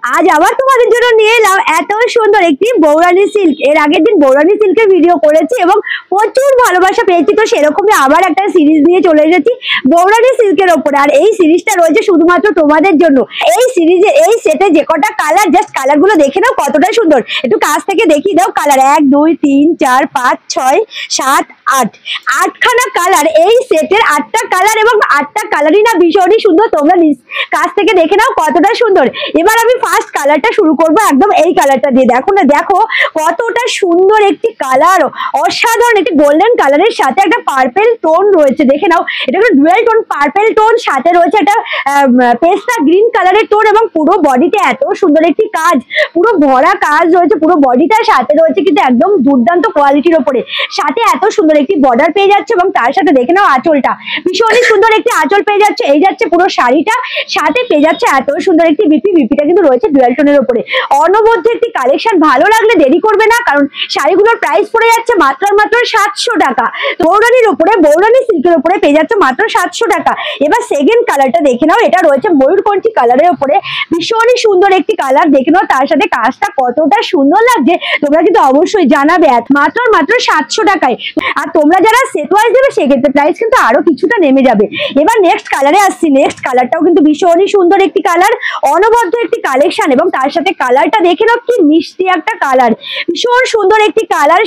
আজ আবার তোমাদের জন্য নিয়ে এলাম এত সুন্দর একটি বৌরানী সিল্ক। এর আগের দিন বৌরানী সিল্কের ভিডিও করেছি এবং প্রচুর ভালোবাসা পেয়েছি, তো সেরকমই আবার একটা সিরিজ নিয়ে চলে এসেছি বৌরানী সিল্কের ওপরে। আর এই সিরিজটা রয়েছে শুধুমাত্র তোমাদের জন্য। এই সিরিজে এই সেটে যে কটা কালার, জাস্ট কালার গুলো দেখে নাও কতটা সুন্দর। একটু কাছ থেকে দেখিয়ে দাও কালার, 1 2 3 4 5 6 7 8 আটখানা কালার। এই সেটের 8টা কালার এবং 8টা কালারই না ভীষণই সুন্দর। তোমরা কাছ থেকে দেখে নাও কতটা সুন্দর। এবার আমি ফার্স্ট কালারটা শুরু করবো একদম এই কালারটা দিয়ে। দেখো না, দেখো কতটা সুন্দর একটি কালার, অসাধারণ একটি গোল্ডেন কালারের সাথে একটা পার্পেল টোন রয়েছে। দেখে নাও, এটা একটা ডুয়াল টোন পার্পেল টোন, সাথে রয়েছে একটা পেস্তা গ্রিন কালারের টোন এবং পুরো বডিতে এত সুন্দর একটি কাজ, পুরো ভরা কাজ রয়েছে পুরো বডিটার সাথে রয়েছে কিন্তু একদম দুর্দান্ত কোয়ালিটির ওপরে। সাথে এত সুন্দর একটি বর্ডার পেয়ে যাচ্ছে এবং তার সাথে দেখে নাও আঁচলটা, ভীষণই সুন্দর একটি আঁচল পেয়ে যাচ্ছে। এই যাচ্ছে পুরো শাড়িটা, সাথে পেয়ে যাচ্ছে এত সুন্দর একটি বিপিটা কিন্তু রয়েছে ডুয়াল টোনের উপরে। অনবদ্য একটি কালেকশন, ভালো লাগলে দেরি করবে না, কারণ শাড়িগুলোর প্রাইস পড়ে যাচ্ছে মাত্র 700 টাকা। বৌরানীর উপরে, বৌরানী সিল্কের উপরে পেয়ে যাচ্ছে মাত্র 700 টাকা। এবার সেকেন্ড কালারটা দেখে নাও, এটা রয়েছে ময়ূরকণ্ঠী কালারের উপরে, ভীষণই সুন্দর একটি কালার। দেখে নাও তার সাথে কাজটা কতটা সুন্দর লাগছে, তোমরা কিন্তু অবশ্যই জানাবে। মাত্র 700 টাকায়। আর তোমরা যারা সেট ওয়াইজ দেবে সেক্ষেত্রে প্রাইস কিন্তু আরো কিছুটা নেমে যাবে। এবার নেক্সট কালারে আসছি। নেক্সট কালারটাও কিন্তু ভীষণই সুন্দর একটি কালার, অনবদ্য একটি কালেকশন এবং তার সাথে কালারটা দেখে নাও কি মিষ্টি একটা কালার, ভীষণ সুন্দর একটি কালার।